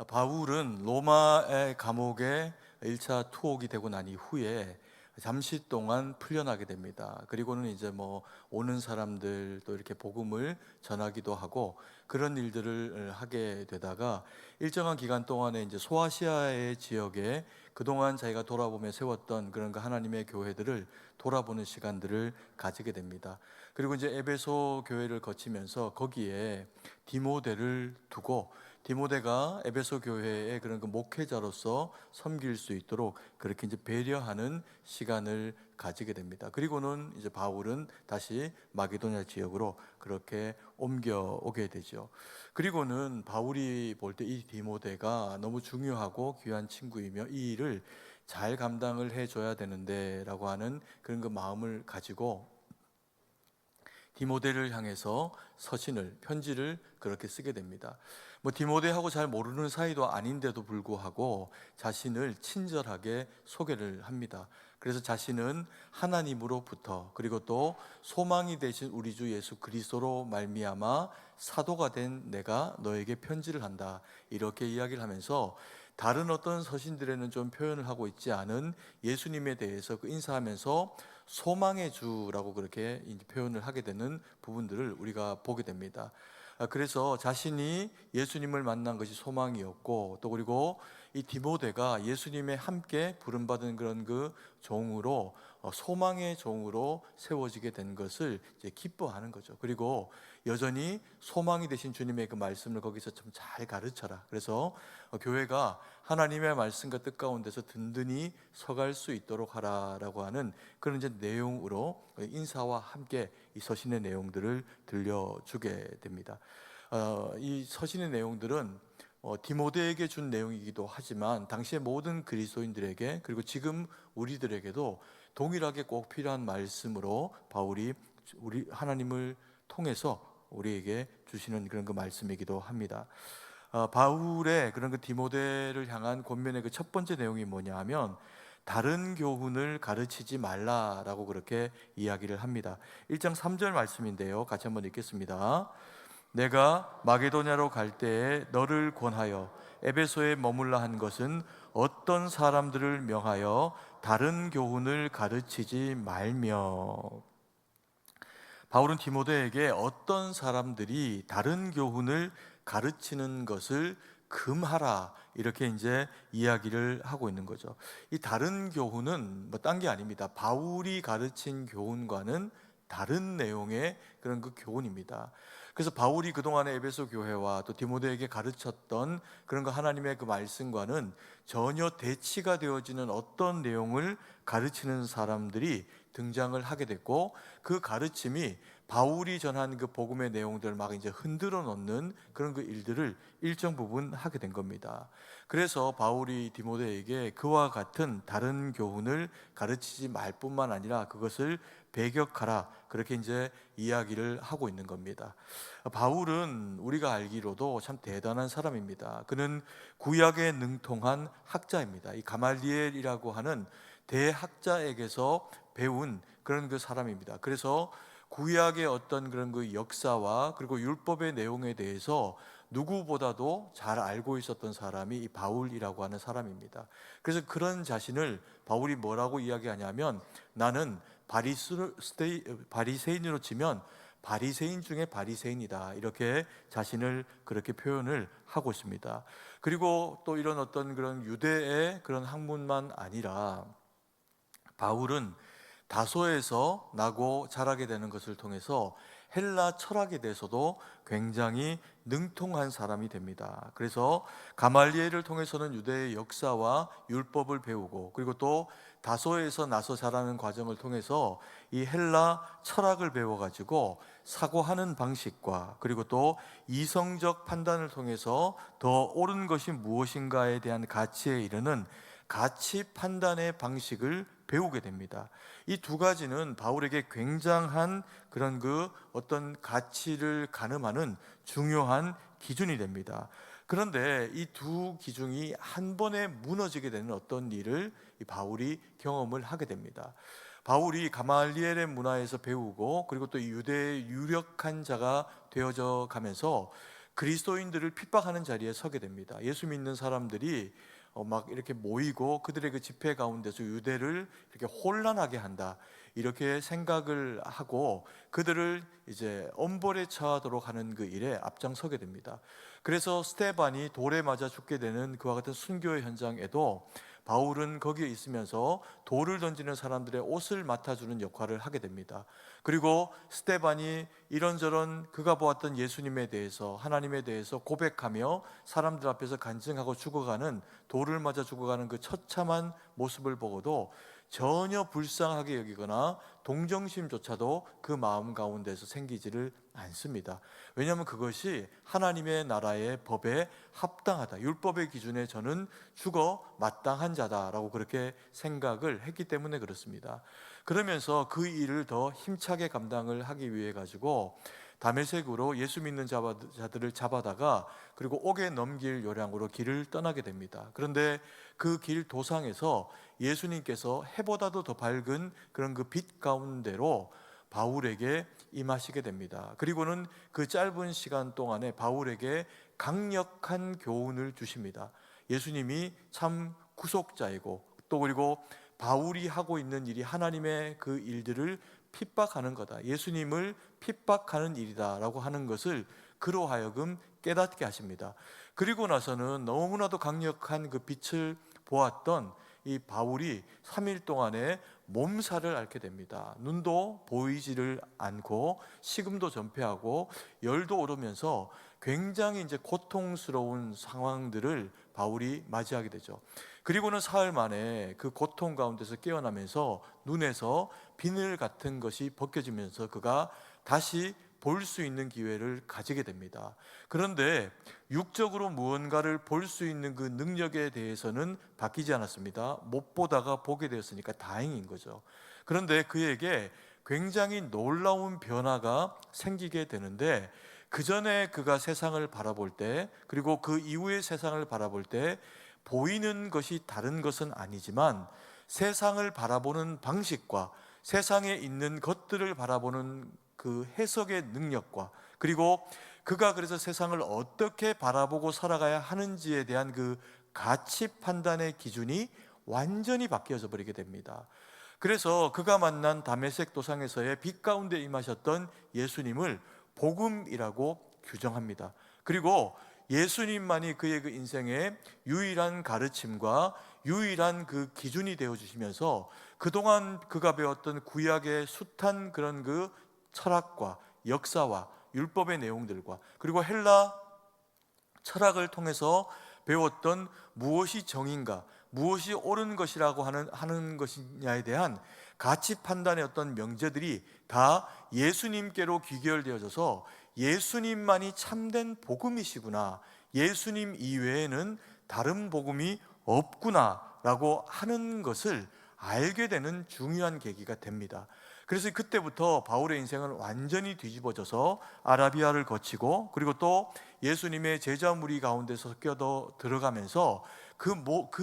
바울은 로마의 감옥에 1차 투옥이 되고 난 이후에 잠시 동안 풀려나게 됩니다. 그리고는 이제 오는 사람들 또 이렇게 복음을 전하기도 하고 그런 일들을 하게 되다가 일정한 기간 동안에 이제 소아시아의 지역에 그동안 자기가 돌아보며 세웠던 그런 그 하나님의 교회들을 돌아보는 시간들을 가지게 됩니다. 그리고 이제 에베소 교회를 거치면서 거기에 디모데를 두고 디모데가 에베소 교회의 그런 그 목회자로서 섬길 수 있도록 그렇게 이제 배려하는 시간을 가지게 됩니다. 그리고는 이제 바울은 다시 마게도냐 지역으로 그렇게 옮겨오게 되죠. 그리고는 바울이 볼 때 이 디모데가 너무 중요하고 귀한 친구이며 이 일을 잘 감당을 해줘야 되는데라고 하는 그런 그 마음을 가지고 디모데를 향해서 편지를 그렇게 쓰게 됩니다. 디모데하고 잘 모르는 사이도 아닌데도 불구하고 자신을 친절하게 소개를 합니다. 그래서 자신은 하나님으로부터 그리고 또 소망이 되신 우리 주 예수 그리스도로 말미암아 사도가 된 내가 너에게 편지를 한다, 이렇게 이야기를 하면서 다른 어떤 서신들에는 좀 표현을 하고 있지 않은 예수님에 대해서 그 인사하면서 소망의 주라고 그렇게 표현을 하게 되는 부분들을 우리가 보게 됩니다. 그래서 자신이 예수님을 만난 것이 소망이었고 또 그리고 이 디모데가 예수님의 함께 부름받은 그런 그 종으로 소망의 종으로 세워지게 된 것을 이제 기뻐하는 거죠. 그리고 여전히 소망이 되신 주님의 그 말씀을 거기서 좀 잘 가르쳐라. 그래서 교회가 하나님의 말씀과 뜻 가운데서 든든히 서갈 수 있도록 하라라고 하는 그런 이제 내용으로 인사와 함께 이 서신의 내용들을 들려주게 됩니다. 이 서신의 내용들은 디모데에게 준 내용이기도 하지만 당시의 모든 그리스도인들에게 그리고 지금 우리들에게도 동일하게 꼭 필요한 말씀으로 바울이 우리 하나님을 통해서 우리에게 주시는 그런 그 말씀이기도 합니다. 바울의 그런 그 디모데를 향한 권면의 그 첫 번째 내용이 뭐냐 하면 다른 교훈을 가르치지 말라라고 그렇게 이야기를 합니다. 1장 3절 말씀인데요, 같이 한번 읽겠습니다. 내가 마게도냐로 갈 때에 너를 권하여 에베소에 머물라 한 것은 어떤 사람들을 명하여 다른 교훈을 가르치지 말며. 바울은 디모데에게 어떤 사람들이 다른 교훈을 가르치는 것을 금하라, 이렇게 이제 이야기를 하고 있는 거죠. 이 다른 교훈은 딴 게 아닙니다. 바울이 가르친 교훈과는 다른 내용의 그런 그 교훈입니다. 그래서 바울이 그동안의 에베소 교회와 또 디모데에게 가르쳤던 그런 거 하나님의 그 말씀과는 전혀 대치가 되어지는 어떤 내용을 가르치는 사람들이 등장을 하게 됐고, 그 가르침이 바울이 전한 그 복음의 내용들을 막 이제 흔들어 놓는 그런 그 일들을 일정 부분 하게 된 겁니다. 그래서 바울이 디모데에게 그와 같은 다른 교훈을 가르치지 말 뿐만 아니라 그것을 배격하라, 그렇게 이제 이야기를 하고 있는 겁니다. 바울은 우리가 알기로도 참 대단한 사람입니다. 그는 구약에 능통한 학자입니다. 이 가말리엘이라고 하는 대학자에게서 배운 그런 그 사람입니다. 그래서 구약의 어떤 그런 그 역사와 그리고 율법의 내용에 대해서 누구보다도 잘 알고 있었던 사람이 이 바울이라고 하는 사람입니다. 그래서 그런 자신을 바울이 뭐라고 이야기하냐면, 나는 바리새인으로 치면 바리새인 중에 바리새인이다, 이렇게 자신을 그렇게 표현을 하고 있습니다. 그리고 또 이런 어떤 그런 유대의 그런 학문만 아니라 바울은 다소에서 나고 자라게 되는 것을 통해서 헬라 철학에 대해서도 굉장히 능통한 사람이 됩니다. 그래서 가말리엘을 통해서는 유대의 역사와 율법을 배우고, 그리고 또 다소에서 나서 자라는 과정을 통해서 이 헬라 철학을 배워가지고 사고하는 방식과 그리고 또 이성적 판단을 통해서 더 옳은 것이 무엇인가에 대한 가치에 이르는 가치 판단의 방식을 배우게 됩니다. 이 두 가지는 바울에게 굉장한 그런 그 어떤 가치를 가늠하는 중요한 기준이 됩니다. 그런데 이 두 기준이 한 번에 무너지게 되는 어떤 일을 이 바울이 경험을 하게 됩니다. 바울이 가말리엘의 문화에서 배우고 그리고 또 유대의 유력한 자가 되어져 가면서 그리스도인들을 핍박하는 자리에 서게 됩니다. 예수 믿는 사람들이 막 이렇게 모이고 그들의 그 집회 가운데서 유대를 이렇게 혼란하게 한다, 이렇게 생각을 하고 그들을 이제 엄벌에 처하도록 하는 그 일에 앞장서게 됩니다. 그래서 스데반이 돌에 맞아 죽게 되는 그와 같은 순교의 현장에도 바울은 거기에 있으면서 돌을 던지는 사람들의 옷을 맡아주는 역할을 하게 됩니다. 그리고 스데반이 이런저런 그가 보았던 예수님에 대해서, 하나님에 대해서 고백하며 사람들 앞에서 간증하고 죽어가는, 돌을 맞아 죽어가는 그 처참한 모습을 보고도 전혀 불쌍하게 여기거나 동정심조차도 그 마음 가운데서 생기지를 않습니다. 왜냐하면 그것이 하나님의 나라의 법에 합당하다, 율법의 기준에 저는 죽어 마땅한 자다라고 그렇게 생각을 했기 때문에 그렇습니다. 그러면서 그 일을 더 힘차게 감당을 하기 위해 가지고 다메섹으로 예수 믿는 자들을 잡아다가 그리고 옥에 넘길 요량으로 길을 떠나게 됩니다. 그런데 그 길 도상에서 예수님께서 해보다도 더 밝은 그런 그 빛 가운데로 바울에게 임하시게 됩니다. 그리고는 그 짧은 시간 동안에 바울에게 강력한 교훈을 주십니다. 예수님이 참 구속자이고, 또 그리고 바울이 하고 있는 일이 하나님의 그 일들을 핍박하는 거다, 예수님을 핍박하는 일이다라고 하는 것을 그로 하여금 깨닫게 하십니다. 그리고 나서는 너무나도 강력한 그 빛을 보았던 이 바울이 3일 동안에 몸살을 앓게 됩니다. 눈도 보이지를 않고 식음도 전폐하고 열도 오르면서 굉장히 이제 고통스러운 상황들을 바울이 맞이하게 되죠. 그리고는 사흘 만에 그 고통 가운데서 깨어나면서 눈에서 비늘 같은 것이 벗겨지면서 그가 다시 볼 수 있는 기회를 가지게 됩니다. 그런데 육적으로 무언가를 볼 수 있는 그 능력에 대해서는 바뀌지 않았습니다. 못 보다가 보게 되었으니까 다행인 거죠. 그런데 그에게 굉장히 놀라운 변화가 생기게 되는데, 그 전에 그가 세상을 바라볼 때, 그리고 그 이후의 세상을 바라볼 때 보이는 것이 다른 것은 아니지만 세상을 바라보는 방식과 세상에 있는 것들을 바라보는 그 해석의 능력과, 그리고 그가 그래서 세상을 어떻게 바라보고 살아가야 하는지에 대한 그 가치 판단의 기준이 완전히 바뀌어져 버리게 됩니다. 그래서 그가 만난 다메섹 도상에서의 빛 가운데 임하셨던 예수님을 복음이라고 규정합니다. 그리고 예수님만이 그의 그 인생의 유일한 가르침과 유일한 그 기준이 되어 주시면서 그동안 그가 배웠던 구약의 숱한 그런 그 철학과 역사와 율법의 내용들과, 그리고 헬라 철학을 통해서 배웠던 무엇이 정인가, 무엇이 옳은 것이라고 하는 것이냐에 대한 가치 판단의 어떤 명제들이 다 예수님께로 귀결되어져서 예수님만이 참된 복음이시구나, 예수님 이외에는 다른 복음이 없구나라고 하는 것을 알게 되는 중요한 계기가 됩니다. 그래서 그때부터 바울의 인생은 완전히 뒤집어져서 아라비아를 거치고, 그리고 또 예수님의 제자 무리 가운데서 껴더 들어가면서 그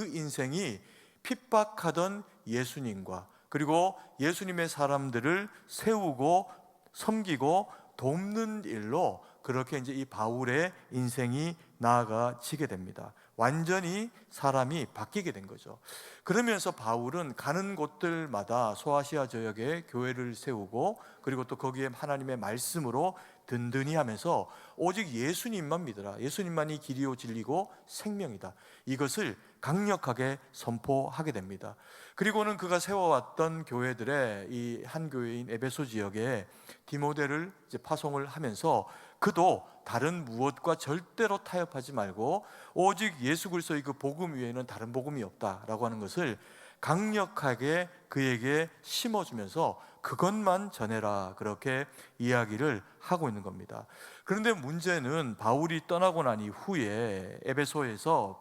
인생이 핍박하던 예수님과, 그리고 예수님의 사람들을 세우고 섬기고 돕는 일로 그렇게 이제 이 바울의 인생이 나아가지게 됩니다. 완전히 사람이 바뀌게 된 거죠. 그러면서 바울은 가는 곳들마다 소아시아 지역에 교회를 세우고, 그리고 또 거기에 하나님의 말씀으로 든든히 하면서 오직 예수님만 믿어라, 예수님만이 길이요 진리고 생명이다, 이것을 강력하게 선포하게 됩니다. 그리고는 그가 세워왔던 교회들의 이 한 교회인 에베소 지역에 디모데를 이제 파송을 하면서 그도 다른 무엇과 절대로 타협하지 말고 오직 예수 그리스도의 그 복음 외에는 다른 복음이 없다라고 하는 것을 강력하게 그에게 심어주면서 그것만 전해라, 그렇게 이야기를 하고 있는 겁니다. 그런데 문제는 바울이 떠나고 난 이후에 에베소에서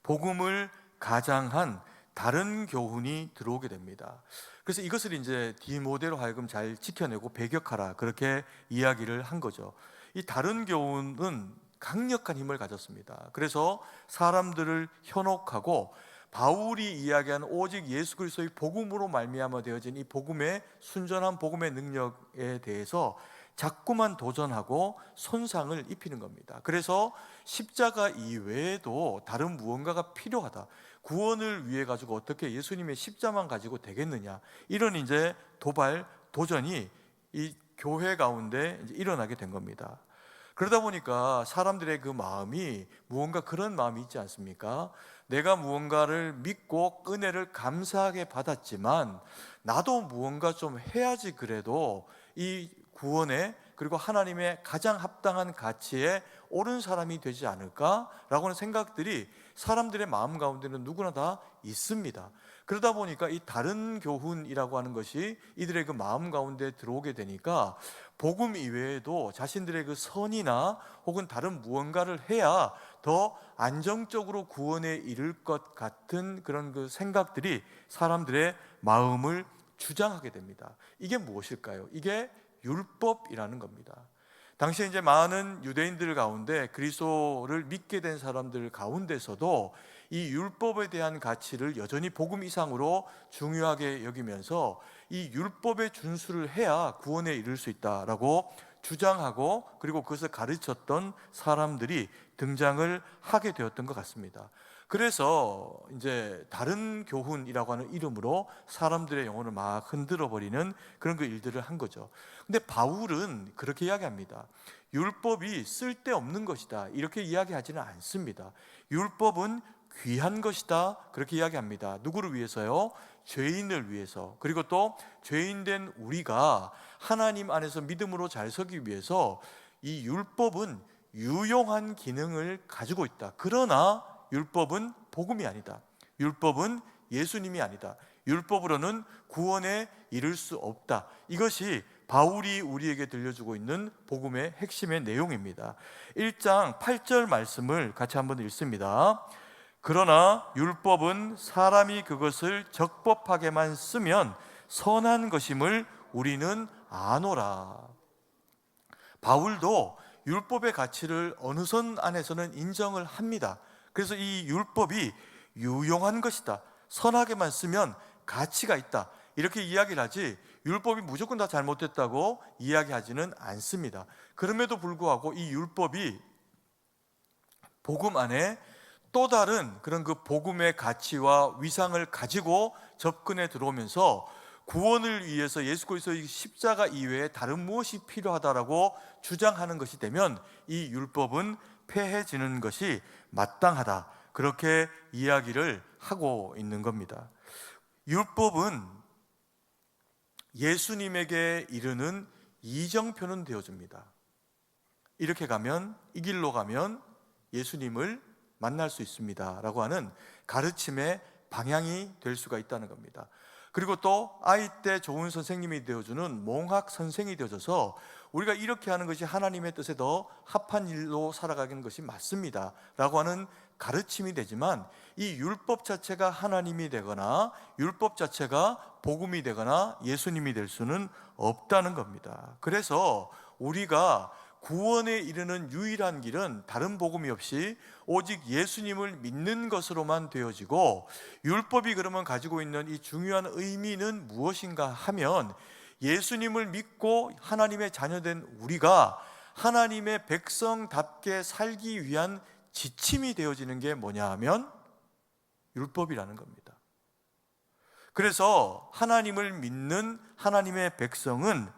복음을 가장한 다른 교훈이 들어오게 됩니다. 그래서 이것을 이제 디모데로 하여금 잘 지켜내고 배격하라, 그렇게 이야기를 한 거죠. 이 다른 교훈은 강력한 힘을 가졌습니다. 그래서 사람들을 현혹하고 바울이 이야기한 오직 예수 그리스도의 복음으로 말미암아 되어진 이 복음의 순전한 복음의 능력에 대해서 자꾸만 도전하고 손상을 입히는 겁니다. 그래서 십자가 이외에도 다른 무언가가 필요하다. 구원을 위해 가지고 어떻게 예수님의 십자만 가지고 되겠느냐, 이런 이제 도발, 도전이 이 교회 가운데 이제 일어나게 된 겁니다. 그러다 보니까 사람들의 그 마음이 무언가 그런 마음이 있지 않습니까? 내가 무언가를 믿고 은혜를 감사하게 받았지만 나도 무언가 좀 해야지, 그래도 이 구원에, 그리고 하나님의 가장 합당한 가치에 옳은 사람이 되지 않을까라고 하는 생각들이 사람들의 마음 가운데는 누구나 다 있습니다. 그러다 보니까 이 다른 교훈이라고 하는 것이 이들의 그 마음 가운데 들어오게 되니까 복음 이외에도 자신들의 그 선이나 혹은 다른 무언가를 해야 더 안정적으로 구원에 이를 것 같은 그런 그 생각들이 사람들의 마음을 주장하게 됩니다. 이게 무엇일까요? 이게 율법이라는 겁니다. 당시에 이제 많은 유대인들 가운데 그리스도를 믿게 된 사람들 가운데서도 이 율법에 대한 가치를 여전히 복음 이상으로 중요하게 여기면서 이 율법의 준수를 해야 구원에 이를 수 있다라고 주장하고, 그리고 그것을 가르쳤던 사람들이 등장을 하게 되었던 것 같습니다. 그래서 이제 다른 교훈이라고 하는 이름으로 사람들의 영혼을 막 흔들어 버리는 그런 그 일들을 한 거죠. 근데 바울은 그렇게 이야기합니다. 율법이 쓸데없는 것이다, 이렇게 이야기하지는 않습니다. 율법은 귀한 것이다, 그렇게 이야기합니다. 누구를 위해서요? 죄인을 위해서. 그리고 또 죄인된 우리가 하나님 안에서 믿음으로 잘 서기 위해서 이 율법은 유용한 기능을 가지고 있다. 그러나 율법은 복음이 아니다. 율법은 예수님이 아니다. 율법으로는 구원에 이를 수 없다. 이것이 바울이 우리에게 들려주고 있는 복음의 핵심의 내용입니다. 1장 8절 말씀을 같이 한번 읽습니다. 그러나 율법은 사람이 그것을 적법하게만 쓰면 선한 것임을 우리는 아노라. 바울도 율법의 가치를 어느 선 안에서는 인정을 합니다. 그래서 이 율법이 유용한 것이다, 선하게만 쓰면 가치가 있다, 이렇게 이야기를 하지 율법이 무조건 다 잘못됐다고 이야기하지는 않습니다. 그럼에도 불구하고 이 율법이 복음 안에 또 다른 그런 그 복음의 가치와 위상을 가지고 접근해 들어오면서 구원을 위해서 예수 그리스도의 십자가 이외에 다른 무엇이 필요하다라고 주장하는 것이 되면 이 율법은 폐해지는 것이 마땅하다, 그렇게 이야기를 하고 있는 겁니다. 율법은 예수님에게 이르는 이정표는 되어줍니다. 이렇게 가면, 이 길로 가면 예수님을 만날 수 있습니다 라고 하는 가르침의 방향이 될 수가 있다는 겁니다. 그리고 또 아이 때 좋은 선생님이 되어주는 몽학 선생이 되어줘서 우리가 이렇게 하는 것이 하나님의 뜻에 더 합한 일로 살아가는 것이 맞습니다 라고 하는 가르침이 되지만, 이 율법 자체가 하나님이 되거나 율법 자체가 복음이 되거나 예수님이 될 수는 없다는 겁니다. 그래서 우리가 구원에 이르는 유일한 길은 다른 복음이 없이 오직 예수님을 믿는 것으로만 되어지고, 율법이 그러면 가지고 있는 이 중요한 의미는 무엇인가 하면, 예수님을 믿고 하나님의 자녀된 우리가 하나님의 백성답게 살기 위한 지침이 되어지는 게 뭐냐 하면 율법이라는 겁니다. 그래서 하나님을 믿는 하나님의 백성은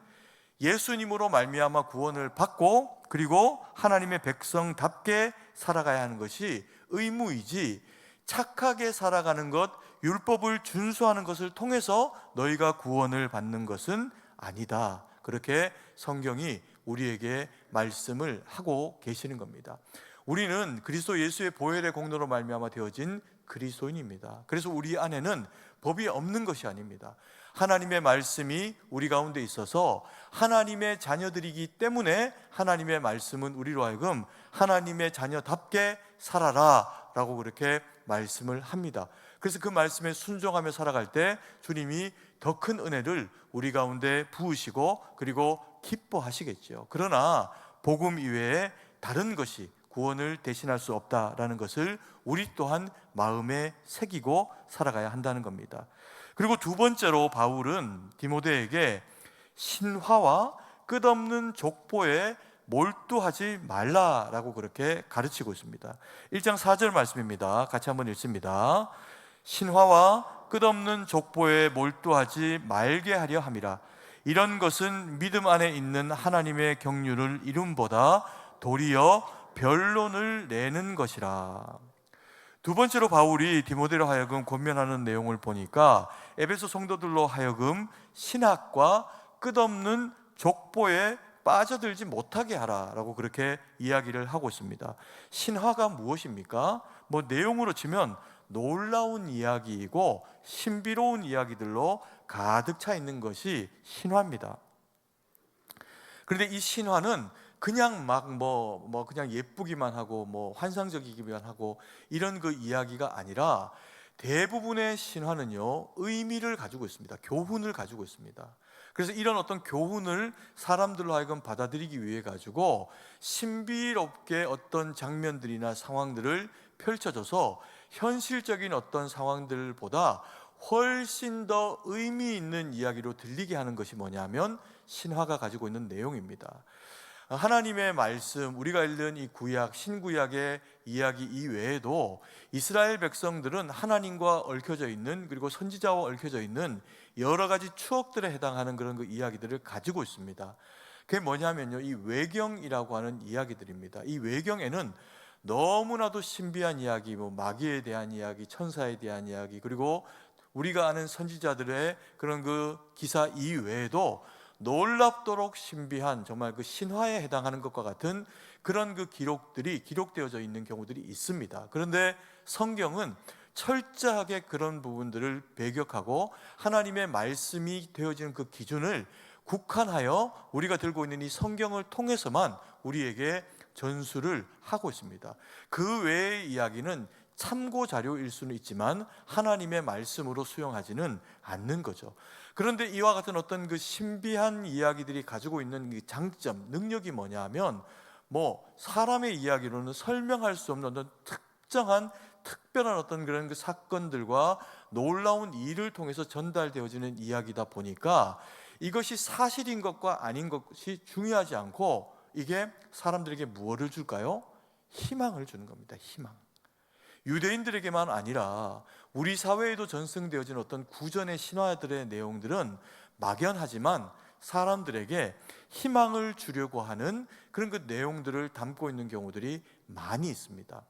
예수님으로 말미암아 구원을 받고, 그리고 하나님의 백성답게 살아가야 하는 것이 의무이지, 착하게 살아가는 것, 율법을 준수하는 것을 통해서 너희가 구원을 받는 것은 아니다, 그렇게 성경이 우리에게 말씀을 하고 계시는 겁니다. 우리는 그리스도 예수의 보혈의 공로로 말미암아 되어진 그리스도인입니다. 그래서 우리 안에는 법이 없는 것이 아닙니다. 하나님의 말씀이 우리 가운데 있어서 하나님의 자녀들이기 때문에 하나님의 말씀은 우리로 하여금 하나님의 자녀답게 살아라 라고 그렇게 말씀을 합니다. 그래서 그 말씀에 순종하며 살아갈 때 주님이 더 큰 은혜를 우리 가운데 부으시고, 그리고 기뻐하시겠죠. 그러나 복음 이외에 다른 것이 구원을 대신할 수 없다라는 것을 우리 또한 마음에 새기고 살아가야 한다는 겁니다. 그리고 두 번째로 바울은 디모데에게 신화와 끝없는 족보에 몰두하지 말라라고 그렇게 가르치고 있습니다. 1장 4절 말씀입니다. 같이 한번 읽습니다. 신화와 끝없는 족보에 몰두하지 말게 하려 함이라. 이런 것은 믿음 안에 있는 하나님의 경륜을 이룸보다 도리어 변론을 내는 것이라. 두 번째로 바울이 디모데로 하여금 권면하는 내용을 보니까 에베소 성도들로 하여금 신학과 끝없는 족보에 빠져들지 못하게 하라라고 그렇게 이야기를 하고 있습니다. 신화가 무엇입니까? 뭐 내용으로 치면 놀라운 이야기이고 신비로운 이야기들로 가득 차 있는 것이 신화입니다. 그런데 이 신화는 그냥 그냥 예쁘기만 하고 환상적이기만 하고 이런 그 이야기가 아니라 대부분의 신화는요, 의미를 가지고 있습니다. 교훈을 가지고 있습니다. 그래서 이런 어떤 교훈을 사람들로 하여금 받아들이기 위해 가지고 신비롭게 어떤 장면들이나 상황들을 펼쳐줘서 현실적인 어떤 상황들보다 훨씬 더 의미 있는 이야기로 들리게 하는 것이 뭐냐면 신화가 가지고 있는 내용입니다. 하나님의 말씀, 우리가 읽는 이 구약, 신구약의 이야기 이외에도 이스라엘 백성들은 하나님과 얽혀져 있는, 그리고 선지자와 얽혀져 있는 여러 가지 추억들에 해당하는 그런 그 이야기들을 가지고 있습니다. 그게 뭐냐면요, 이 외경이라고 하는 이야기들입니다. 이 외경에는 너무나도 신비한 이야기, 마귀에 대한 이야기, 천사에 대한 이야기, 그리고 우리가 아는 선지자들의 그런 그 기사 이외에도 놀랍도록 신비한, 정말 그 신화에 해당하는 것과 같은 그런 그 기록들이 기록되어져 있는 경우들이 있습니다. 그런데 성경은 철저하게 그런 부분들을 배격하고 하나님의 말씀이 되어지는 그 기준을 국한하여 우리가 들고 있는 이 성경을 통해서만 우리에게 전수를 하고 있습니다. 그 외의 이야기는 참고 자료일 수는 있지만 하나님의 말씀으로 수용하지는 않는 거죠. 그런데 이와 같은 어떤 그 신비한 이야기들이 가지고 있는 그 장점, 능력이 뭐냐 하면 사람의 이야기로는 설명할 수 없는 어떤 특별한 어떤 그런 그 사건들과 놀라운 일을 통해서 전달되어지는 이야기다 보니까 이것이 사실인 것과 아닌 것이 중요하지 않고 이게 사람들에게 무엇을 줄까요? 희망을 주는 겁니다. 희망. 유대인들에게만 아니라 우리 사회에도 전승되어진 어떤 구전의 신화들의 내용들은 막연하지만 사람들에게 희망을 주려고 하는 그런 그 내용들을 담고 있는 경우들이 많이 있습니다.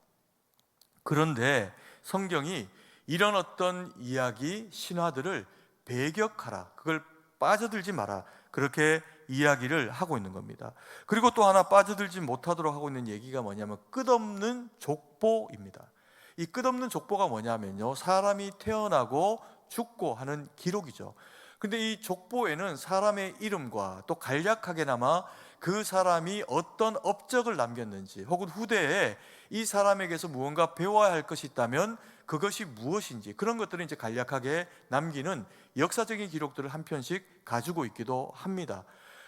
그런데 성경이 이런 어떤 이야기, 신화들을 배격하라, 그걸 빠져들지 마라, 그렇게 이야기를 하고 있는 겁니다. 그리고 또 하나 빠져들지 못하도록 하고 있는 얘기가 뭐냐면 끝없는 족보입니다. 이 끝없는 족보가 뭐냐면요, 사람이 태어나고 죽고 하는 기록이죠. 근데 이 족보에는 사람의 이름과 또 간략하게나마 그 사람이 어떤 업적을 남겼는지, 혹은 후대에 이 사람에게서 무언가 배워야 할 것이 있다면 그것이 무엇인지, 그런 것들을 이제 간략하게 남기는 역사적인 기록들을 한 편씩 가지고 있기도 합니다.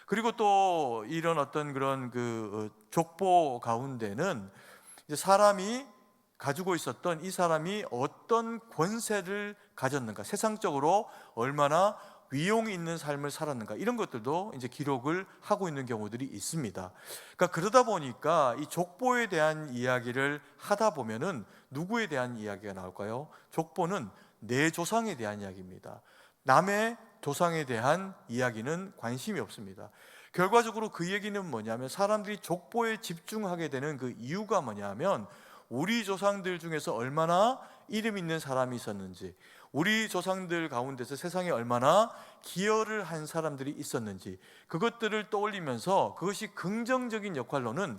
그리고 또 이런 어떤 그런 그 족보 가운데는 이제 사람이 가지고 있었던, 이 사람이 어떤 권세를 가졌는가, 세상적으로 얼마나 위용이 있는 삶을 살았는가, 이런 것들도 이제 기록을 하고 있는 경우들이 있습니다. 그러니까 그러다 보니까 이 족보에 대한 이야기를 하다 보면은 누구에 대한 이야기가 나올까요? 족보는 내 조상에 대한 이야기입니다. 남의 조상에 대한 이야기는 관심이 없습니다. 결과적으로 그 얘기는 뭐냐면, 사람들이 족보에 집중하게 되는 그 이유가 뭐냐면, 우리 조상들 중에서 얼마나 이름 있는 사람이 있었는지, 우리 조상들 가운데서 세상에 얼마나 기여를 한 사람들이 있었는지, 그것들을 떠올리면서 그것이 긍정적인 역할로는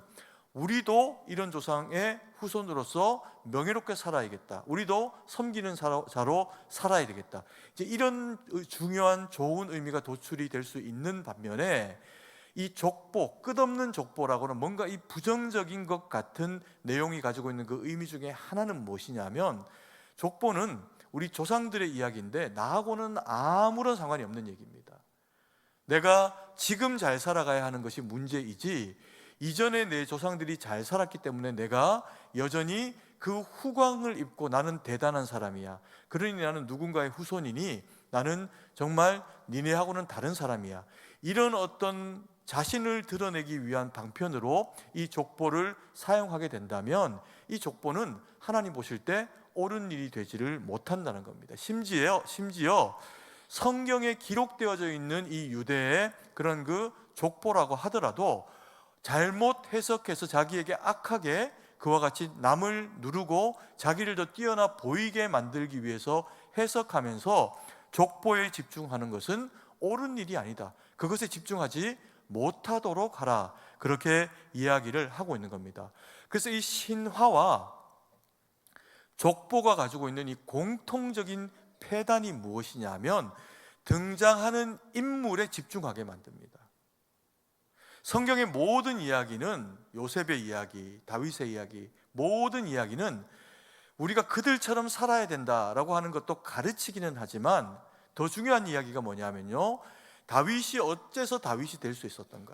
우리도 이런 조상의 후손으로서 명예롭게 살아야겠다, 우리도 섬기는 자로 살아야 되겠다, 이제 이런 중요한 좋은 의미가 도출이 될 수 있는 반면에, 이 족보, 끝없는 족보라고는 뭔가 이 부정적인 것 같은 내용이 가지고 있는 그 의미 중에 하나는 무엇이냐면, 족보는 우리 조상들의 이야기인데 나하고는 아무런 상관이 없는 얘기입니다. 내가 지금 잘 살아가야 하는 것이 문제이지, 이전에 내 조상들이 잘 살았기 때문에 내가 여전히 그 후광을 입고 나는 대단한 사람이야, 그러니 나는 누군가의 후손이니 나는 정말 니네하고는 다른 사람이야, 이런 어떤 자신을 드러내기 위한 방편으로 이 족보를 사용하게 된다면 이 족보는 하나님 보실 때 옳은 일이 되지를 못한다는 겁니다. 심지어 성경에 기록되어져 있는 이 유대의 그런 그 족보라고 하더라도 잘못 해석해서 자기에게 악하게 그와 같이 남을 누르고 자기를 더 뛰어나 보이게 만들기 위해서 해석하면서 족보에 집중하는 것은 옳은 일이 아니다. 그것에 집중하지 못하도록 하라. 그렇게 이야기를 하고 있는 겁니다. 그래서 이 신화와 족보가 가지고 있는 이 공통적인 폐단이 무엇이냐면 등장하는 인물에 집중하게 만듭니다. 성경의 모든 이야기는, 요셉의 이야기, 다윗의 이야기, 모든 이야기는 우리가 그들처럼 살아야 된다라고 하는 것도 가르치기는 하지만 더 중요한 이야기가 뭐냐면요, 다윗이 어째서 다윗이 될 수 있었던가,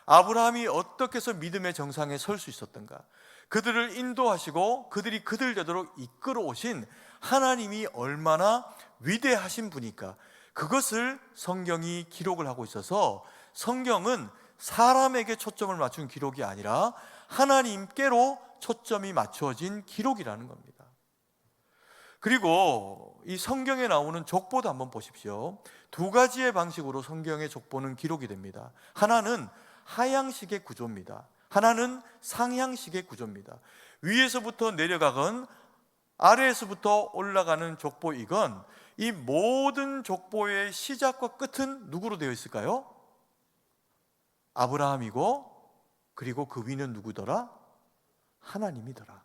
아브라함이 어떻게 해서 믿음의 정상에 설 수 있었던가, 그들을 인도하시고 그들이 그들되도록 이끌어 오신 하나님이 얼마나 위대하신 분일까, 그것을 성경이 기록을 하고 있어서 성경은 사람에게 초점을 맞춘 기록이 아니라 하나님께로 초점이 맞추어진 기록이라는 겁니다. 그리고 이 성경에 나오는 족보도 한번 보십시오. 두 가지의 방식으로 성경의 족보는 기록이 됩니다. 하나는 하향식의 구조입니다. 하나는 상향식의 구조입니다. 위에서부터 내려가건 아래에서부터 올라가는 족보이건 이 모든 족보의 시작과 끝은 누구로 되어 있을까요? 아브라함이고, 그리고 그 위는 누구더라? 하나님이더라.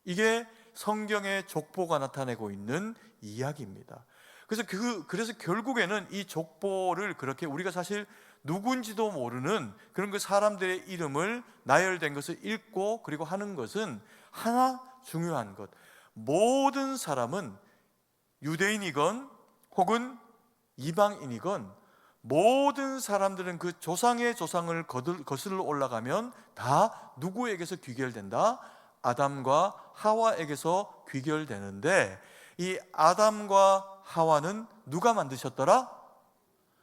이게 성경의 족보가 나타내고 있는 이야기입니다. 그래서 결국에는 이 족보를 그렇게 우리가 사실 누군지도 모르는 그런 그 사람들의 이름을 나열된 것을 읽고 그리고 하는 것은 하나 중요한 것, 모든 사람은 유대인이건 혹은 이방인이건 모든 사람들은 그 조상의 조상을 거슬러 올라가면 다 누구에게서 귀결된다? 아담과 하와에게서 귀결되는데, 이 아담과 하와는 누가 만드셨더라?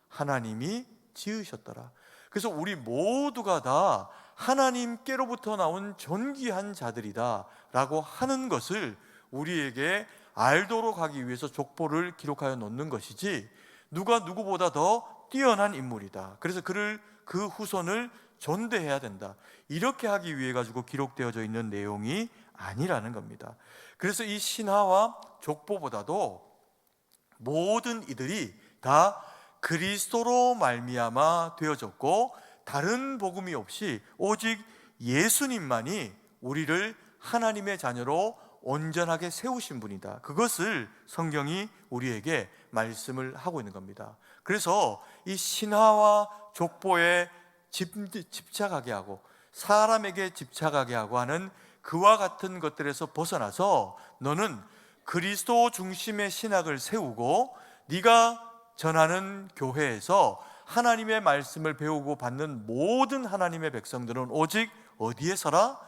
하나님이 지으셨더라. 그래서 우리 모두가 다 하나님께로부터 나온 존귀한 자들이다 라고 하는 것을 우리에게 알도록 하기 위해서 족보를 기록하여 놓는 것이지, 누가 누구보다 더 뛰어난 인물이다, 그래서 그 후손을 존대해야 된다, 이렇게 하기 위해 가지고 기록되어져 있는 내용이 아니라는 겁니다. 그래서 이 신화와 족보보다도 모든 이들이 다 그리스도로 말미암아 되어졌고, 다른 복음이 없이 오직 예수님만이 우리를 하나님의 자녀로 온전하게 세우신 분이다, 그것을 성경이 우리에게 말씀을 하고 있는 겁니다. 그래서 이 신화와 족보에 집착하게 하고 사람에게 집착하게 하고 하는 그와 같은 것들에서 벗어나서 너는 그리스도 중심의 신학을 세우고, 네가 전하는 교회에서 하나님의 말씀을 배우고 받는 모든 하나님의 백성들은 오직 어디에 서라?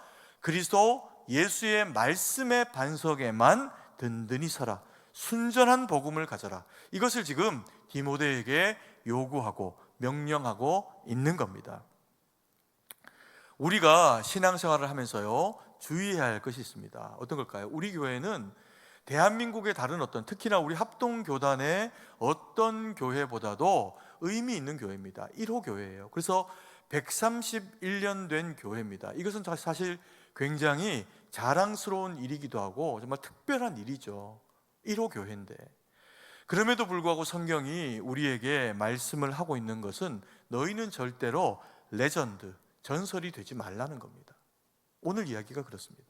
그리스도 예수의 말씀의 반석에만 든든히 서라, 순전한 복음을 가져라, 이것을 지금 디모데에게 요구하고 명령하고 있는 겁니다. 우리가 신앙생활을 하면서요, 주의해야 할 것이 있습니다. 어떤 걸까요? 우리 교회는 대한민국의 다른 특히나 우리 합동교단의 어떤 교회보다도 의미 있는 교회입니다. 1호 교회예요. 그래서 131년 된 교회입니다. 이것은 사실 굉장히 자랑스러운 일이기도 하고 정말 특별한 일이죠. 1호 교회인데, 그럼에도 불구하고 성경이 우리에게 말씀을 하고 있는 것은 너희는 절대로 레전드, 전설이 되지 말라는 겁니다. 오늘 이야기가 그렇습니다.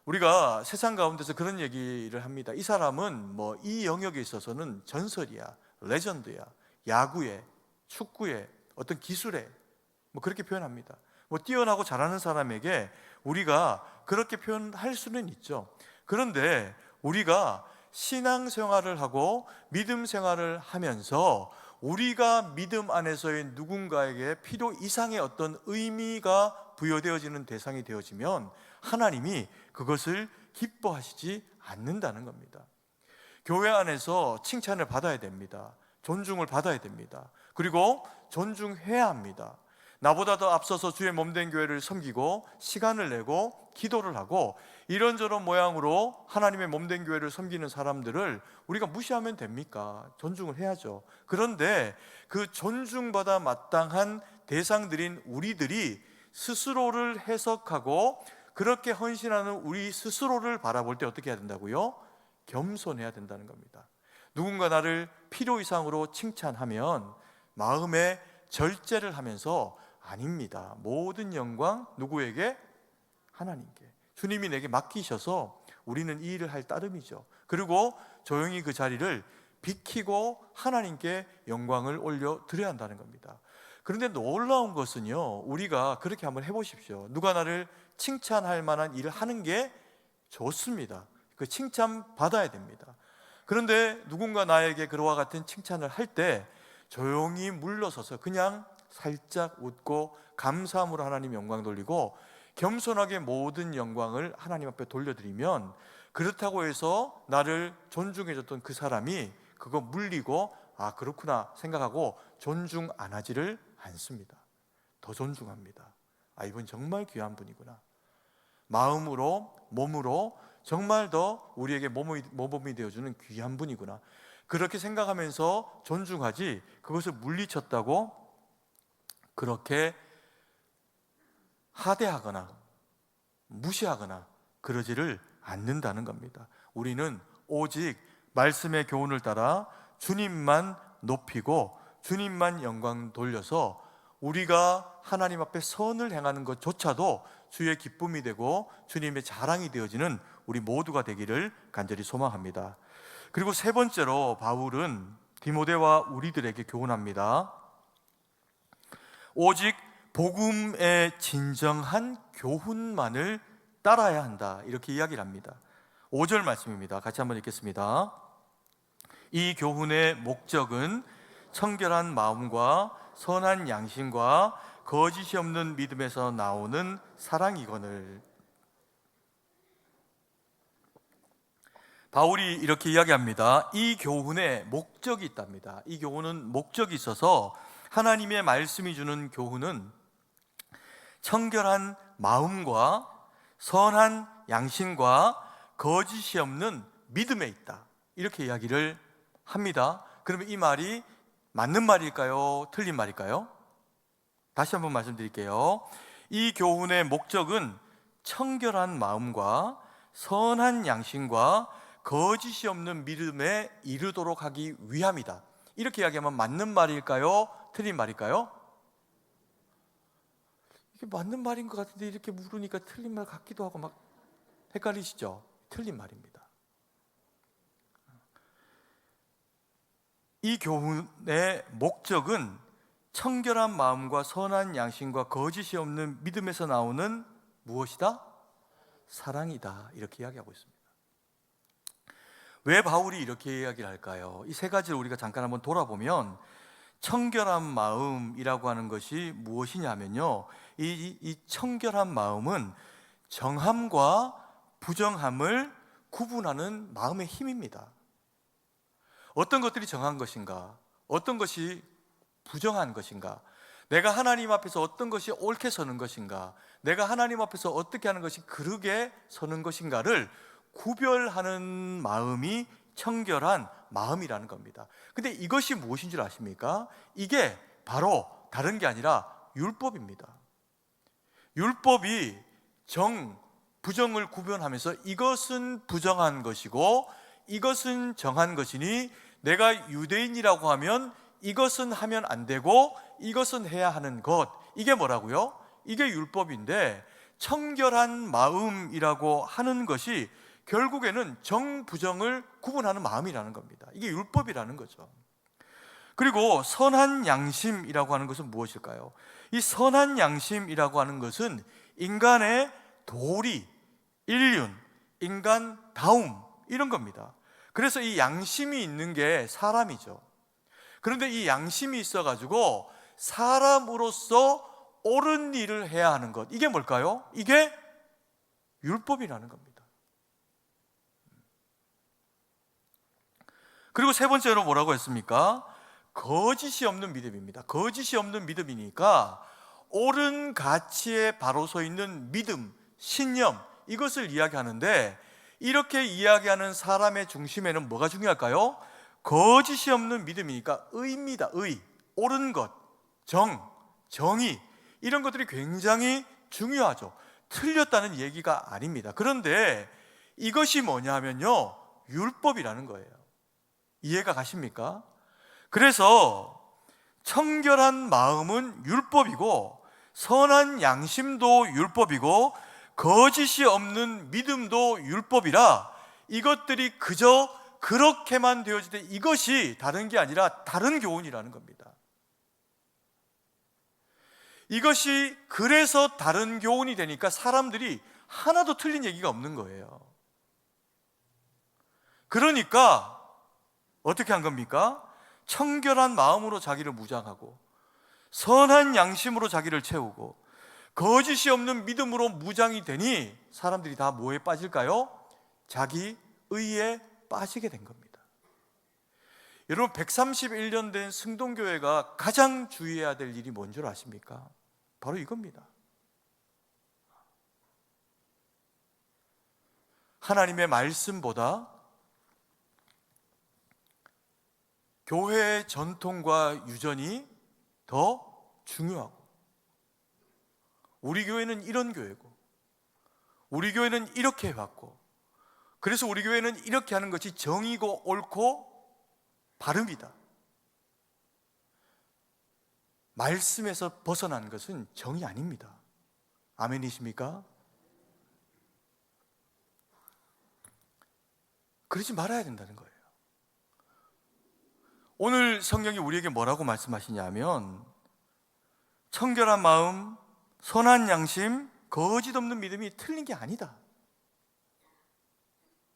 우리가 세상 가운데서 그런 얘기를 합니다. 이 사람은 이 영역에 있어서는 전설이야, 레전드야, 야구에, 축구에, 어떤 기술에 그렇게 표현합니다. 뛰어나고 잘하는 사람에게 우리가 그렇게 표현할 수는 있죠. 그런데 우리가 신앙생활을 하고 믿음 생활을 하면서 우리가 믿음 안에서의 누군가에게 필요 이상의 어떤 의미가 부여되어지는 대상이 되어지면 하나님이 그것을 기뻐하시지 않는다는 겁니다. 교회 안에서 칭찬을 받아야 됩니다. 존중을 받아야 됩니다. 그리고 존중해야 합니다. 나보다 더 앞서서 주의 몸된 교회를 섬기고 시간을 내고 기도를 하고 이런저런 모양으로 하나님의 몸된 교회를 섬기는 사람들을 우리가 무시하면 됩니까? 존중을 해야죠. 그런데 그 존중받아 마땅한 대상들인 우리들이 스스로를 해석하고 그렇게 헌신하는 우리 스스로를 바라볼 때 어떻게 해야 된다고요? 겸손해야 된다는 겁니다. 누군가 나를 필요 이상으로 칭찬하면 마음에 절제를 하면서 아닙니다. 모든 영광 누구에게? 하나님께. 주님이 내게 맡기셔서 우리는 이 일을 할 따름이죠. 그리고 조용히 그 자리를 비키고 하나님께 영광을 올려드려야 한다는 겁니다. 그런데 놀라운 것은요, 우리가 그렇게 한번 해보십시오. 누가 나를 칭찬할 만한 일을 하는 게 좋습니다. 그 칭찬 받아야 됩니다. 그런데 누군가 나에게 그와 같은 칭찬을 할 때 조용히 물러서서 그냥 살짝 웃고 감사함으로 하나님 영광 돌리고 겸손하게 모든 영광을 하나님 앞에 돌려드리면, 그렇다고 해서 나를 존중해줬던 그 사람이 그거 물리고 아 그렇구나 생각하고 존중 안 하지를 않습니다. 더 존중합니다. 아 이분 정말 귀한 분이구나. 마음으로 몸으로 정말 더 우리에게 모범이 되어주는 귀한 분이구나. 그렇게 생각하면서 존중하지, 그것을 물리쳤다고 그렇게 하대하거나 무시하거나 그러지를 않는다는 겁니다. 우리는 오직 말씀의 교훈을 따라 주님만 높이고 주님만 영광 돌려서 우리가 하나님 앞에 선을 행하는 것조차도 주의 기쁨이 되고 주님의 자랑이 되어지는 우리 모두가 되기를 간절히 소망합니다. 그리고 세 번째로 바울은 디모데와 우리들에게 교훈합니다. 오직 복음의 진정한 교훈만을 따라야 한다, 이렇게 이야기를 합니다. 5절 말씀입니다. 같이 한번 읽겠습니다. 이 교훈의 목적은 청결한 마음과 선한 양심과 거짓이 없는 믿음에서 나오는 사랑이거늘. 바울이 이렇게 이야기합니다. 이 교훈에 목적이 있답니다. 이 교훈은 목적이 있어서 하나님의 말씀이 주는 교훈은 청결한 마음과 선한 양심과 거짓이 없는 믿음에 있다, 이렇게 이야기를 합니다. 그러면 이 말이 맞는 말일까요? 틀린 말일까요? 다시 한번 말씀드릴게요. 이 교훈의 목적은 청결한 마음과 선한 양심과 거짓이 없는 믿음에 이르도록 하기 위함이다, 이렇게 이야기하면 맞는 말일까요? 틀린 말일까요? 이게 맞는 말인 것 같은데 이렇게 물으니까 틀린 말 같기도 하고 막 헷갈리시죠? 틀린 말입니다. 이 교훈의 목적은 청결한 마음과 선한 양심과 거짓이 없는 믿음에서 나오는 무엇이다? 사랑이다, 이렇게 이야기하고 있습니다. 왜 바울이 이렇게 이야기를 할까요? 이 세 가지를 우리가 잠깐 한번 돌아보면, 청결한 마음이라고 하는 것이 무엇이냐면요, 이 청결한 마음은 정함과 부정함을 구분하는 마음의 힘입니다. 어떤 것들이 정한 것인가, 어떤 것이 부정한 것인가, 내가 하나님 앞에서 어떤 것이 옳게 서는 것인가, 내가 하나님 앞에서 어떻게 하는 것이 그르게 서는 것인가를 구별하는 마음이 청결한 마음이라는 겁니다. 근데 이것이 무엇인 줄 아십니까? 이게 바로 다른 게 아니라 율법입니다. 율법이 정, 부정을 구별하면서 이것은 부정한 것이고 이것은 정한 것이니 내가 유대인이라고 하면 이것은 하면 안 되고 이것은 해야 하는 것, 이게 뭐라고요? 이게 율법인데, 청결한 마음이라고 하는 것이 결국에는 정부정을 구분하는 마음이라는 겁니다. 이게 율법이라는 거죠. 그리고 선한 양심이라고 하는 것은 무엇일까요? 이 선한 양심이라고 하는 것은 인간의 도리, 인륜, 인간다움, 이런 겁니다. 그래서 이 양심이 있는 게 사람이죠. 그런데 이 양심이 있어가지고 사람으로서 옳은 일을 해야 하는 것, 이게 뭘까요? 이게 율법이라는 겁니다. 그리고 세 번째로 뭐라고 했습니까? 거짓이 없는 믿음입니다. 거짓이 없는 믿음이니까 옳은 가치에 바로 서 있는 믿음, 신념, 이것을 이야기하는데, 이렇게 이야기하는 사람의 중심에는 뭐가 중요할까요? 거짓이 없는 믿음이니까 의입니다. 의, 옳은 것, 정의, 이런 것들이 굉장히 중요하죠. 틀렸다는 얘기가 아닙니다. 그런데 이것이 뭐냐 하면요, 율법이라는 거예요. 이해가 가십니까? 그래서 청결한 마음은 율법이고, 선한 양심도 율법이고, 거짓이 없는 믿음도 율법이라, 이것들이 그저 그렇게만 되어질 때 이것이 다른 게 아니라 다른 교훈이라는 겁니다. 이것이 그래서 다른 교훈이 되니까 사람들이 하나도 틀린 얘기가 없는 거예요. 그러니까 어떻게 한 겁니까? 청결한 마음으로 자기를 무장하고, 선한 양심으로 자기를 채우고, 거짓이 없는 믿음으로 무장이 되니 사람들이 다 뭐에 빠질까요? 자기 의에 빠지게 된 겁니다. 여러분, 131년 된 승동교회가 가장 주의해야 될 일이 뭔 줄 아십니까? 바로 이겁니다. 하나님의 말씀보다 교회의 전통과 유전이 더 중요하고, 우리 교회는 이런 교회고, 우리 교회는 이렇게 해왔고, 그래서 우리 교회는 이렇게 하는 것이 정이고 옳고 바릅니다. 말씀에서 벗어난 것은 정이 아닙니다. 아멘이십니까? 그러지 말아야 된다는 거예요. 오늘 성경이 우리에게 뭐라고 말씀하시냐면, 청결한 마음, 선한 양심, 거짓 없는 믿음이 틀린 게 아니다.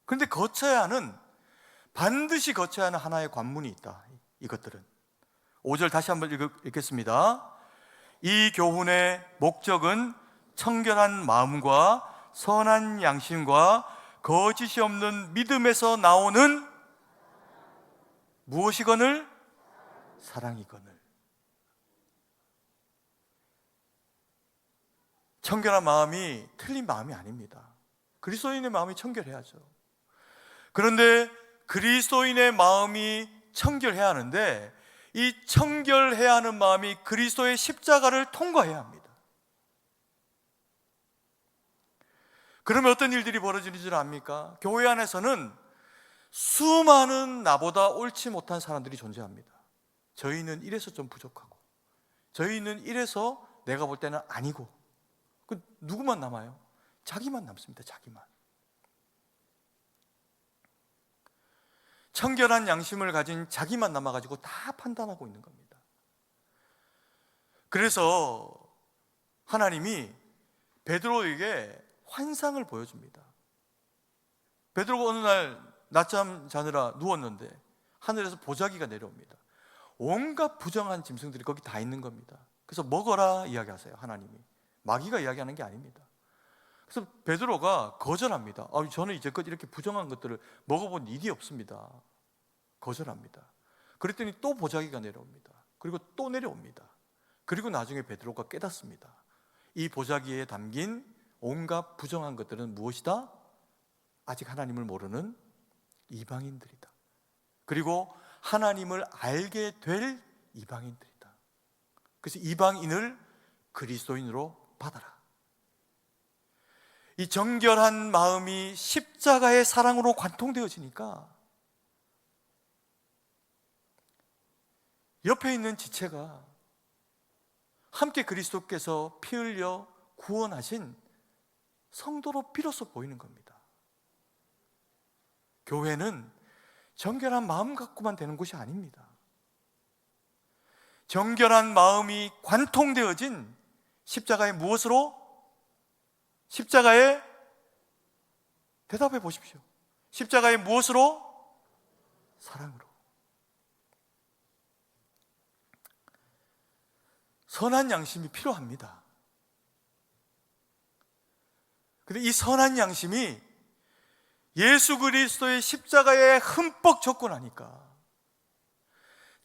그런데 거쳐야 하는, 반드시 거쳐야 하는 하나의 관문이 있다. 이것들은 5절 다시 한번 읽겠습니다. 이 교훈의 목적은 청결한 마음과 선한 양심과 거짓이 없는 믿음에서 나오는 무엇이거늘? 사랑이거늘. 청결한 마음이 틀린 마음이 아닙니다. 그리스도인의 마음이 청결해야죠. 그런데 그리스도인의 마음이 청결해야 하는데, 이 청결해야 하는 마음이 그리스도의 십자가를 통과해야 합니다. 그러면 어떤 일들이 벌어지는 줄 압니까? 교회 안에서는 수많은 나보다 옳지 못한 사람들이 존재합니다. 저희는 이래서 좀 부족하고, 저희는 이래서 내가 볼 때는 아니고, 그 누구만 남아요? 자기만 남습니다. 자기만. 청결한 양심을 가진 자기만 남아가지고 다 판단하고 있는 겁니다. 그래서 하나님이 베드로에게 환상을 보여줍니다. 베드로가 어느 날 낮잠 자느라 누웠는데 하늘에서 보자기가 내려옵니다. 온갖 부정한 짐승들이 거기 다 있는 겁니다. 그래서 먹어라 이야기하세요. 하나님이. 마귀가 이야기하는 게 아닙니다. 그래서 베드로가 거절합니다. 저는 이제껏 이렇게 부정한 것들을 먹어본 일이 없습니다. 거절합니다. 그랬더니 또 보자기가 내려옵니다. 그리고 또 내려옵니다. 그리고 나중에 베드로가 깨닫습니다. 이 보자기에 담긴 온갖 부정한 것들은 무엇이다? 아직 하나님을 모르는 이방인들이다. 그리고 하나님을 알게 될 이방인들이다. 그래서 이방인을 그리스도인으로 받아라. 이 정결한 마음이 십자가의 사랑으로 관통되어지니까 옆에 있는 지체가 함께 그리스도께서 피 흘려 구원하신 성도로 비로소 보이는 겁니다. 교회는 정결한 마음 갖고만 되는 곳이 아닙니다. 정결한 마음이 관통되어진 십자가의 무엇으로? 십자가의, 대답해 보십시오. 십자가의 무엇으로? 사랑으로. 선한 양심이 필요합니다. 그런데 이 선한 양심이 예수 그리스도의 십자가에 흠뻑 젖고 나니까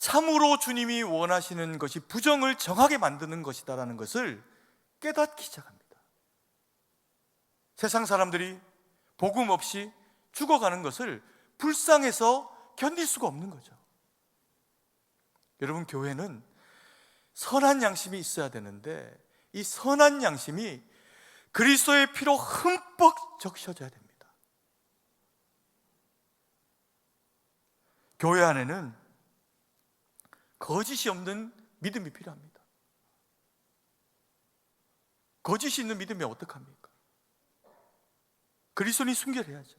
참으로 주님이 원하시는 것이 부정을 정하게 만드는 것이다라는 것을 깨닫기 시작합니다. 세상 사람들이 복음 없이 죽어가는 것을 불쌍해서 견딜 수가 없는 거죠. 여러분, 교회는 선한 양심이 있어야 되는데 이 선한 양심이 그리스도의 피로 흠뻑 적셔져야 됩니다. 교회 안에는 거짓이 없는 믿음이 필요합니다. 거짓이 있는 믿음이 어떡합니까? 그리스도인이 순결해야죠.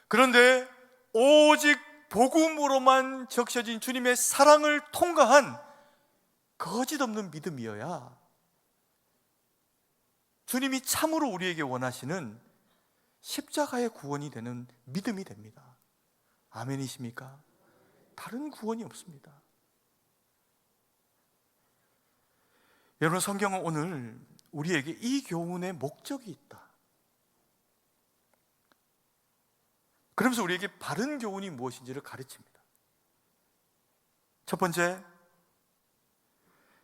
그런데 오직 복음으로만 적셔진 주님의 사랑을 통과한 거짓 없는 믿음이어야 주님이 참으로 우리에게 원하시는 십자가의 구원이 되는 믿음이 됩니다. 아멘이십니까? 다른 구원이 없습니다. 여러분, 성경은 오늘 우리에게 이 교훈의 목적이 있다, 그러면서 우리에게 바른 교훈이 무엇인지를 가르칩니다. 첫 번째,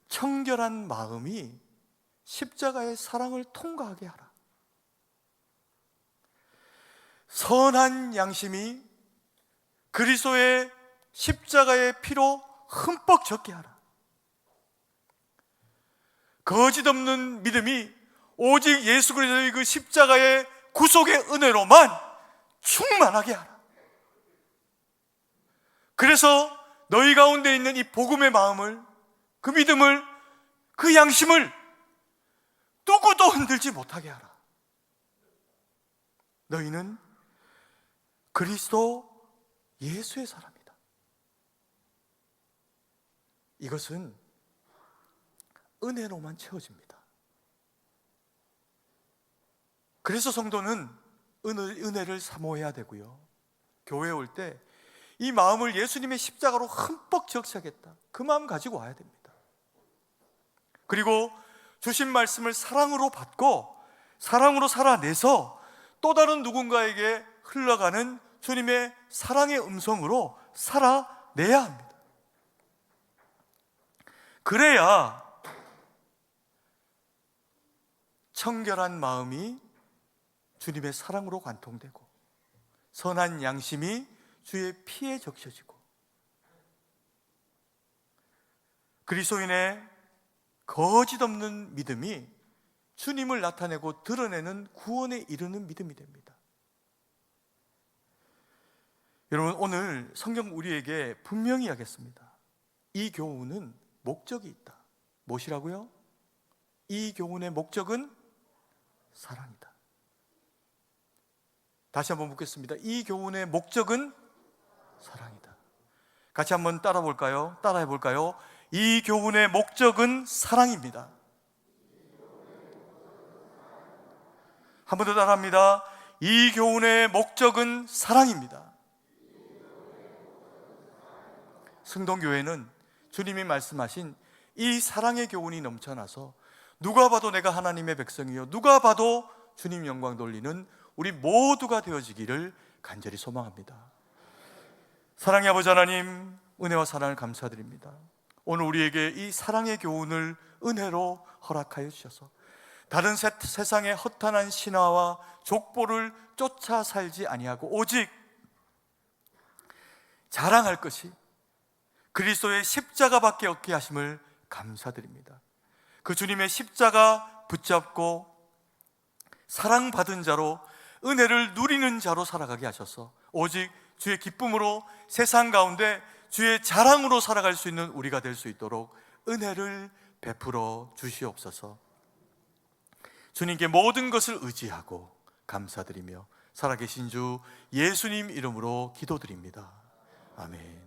청결한 마음이 십자가의 사랑을 통과하게 하라. 선한 양심이 그리스도의 십자가의 피로 흠뻑 젖게 하라. 거짓 없는 믿음이 오직 예수 그리스도의 그 십자가의 구속의 은혜로만 충만하게 하라. 그래서 너희 가운데 있는 이 복음의 마음을, 그 믿음을, 그 양심을 누구도 흔들지 못하게 하라. 너희는 그리스도 예수의 사람이다. 이것은 은혜로만 채워집니다. 그래서 성도는 은혜를 사모해야 되고요, 교회에 올 때 이 마음을 예수님의 십자가로 흠뻑 적셔야겠다, 그 마음 가지고 와야 됩니다. 그리고 주신 말씀을 사랑으로 받고 사랑으로 살아내서 또 다른 누군가에게 흘러가는 주님의 사랑의 음성으로 살아내야 합니다. 그래야 청결한 마음이 주님의 사랑으로 관통되고 선한 양심이 주의 피에 적셔지고 그리스도인의 거짓 없는 믿음이 주님을 나타내고 드러내는 구원에 이르는 믿음이 됩니다. 여러분, 오늘 성경 우리에게 분명히 하겠습니다. 이 교훈은 목적이 있다. 무엇이라고요? 이 교훈의 목적은 사랑이다. 다시 한번 묻겠습니다. 이 교훈의 목적은 사랑이다. 같이 한번 따라해 볼까요? 이 교훈의 목적은 사랑입니다. 한 번 더 따라합니다. 이 교훈의 목적은 사랑입니다. 승동교회는 주님이 말씀하신 이 사랑의 교훈이 넘쳐나서 누가 봐도 내가 하나님의 백성이요, 누가 봐도 주님 영광 돌리는 우리 모두가 되어지기를 간절히 소망합니다. 사랑의 아버지 하나님, 은혜와 사랑을 감사드립니다. 오늘 우리에게 이 사랑의 교훈을 은혜로 허락하여 주셔서 다른 세상의 허탄한 신화와 족보를 쫓아 살지 아니하고 오직 자랑할 것이 그리스도의 십자가밖에 없게 하심을 감사드립니다. 그 주님의 십자가 붙잡고 사랑받은 자로, 은혜를 누리는 자로 살아가게 하셔서 오직 주의 기쁨으로 세상 가운데 주의 자랑으로 살아갈 수 있는 우리가 될 수 있도록 은혜를 베풀어 주시옵소서. 주님께 모든 것을 의지하고 감사드리며 살아계신 주 예수님 이름으로 기도드립니다. 아멘.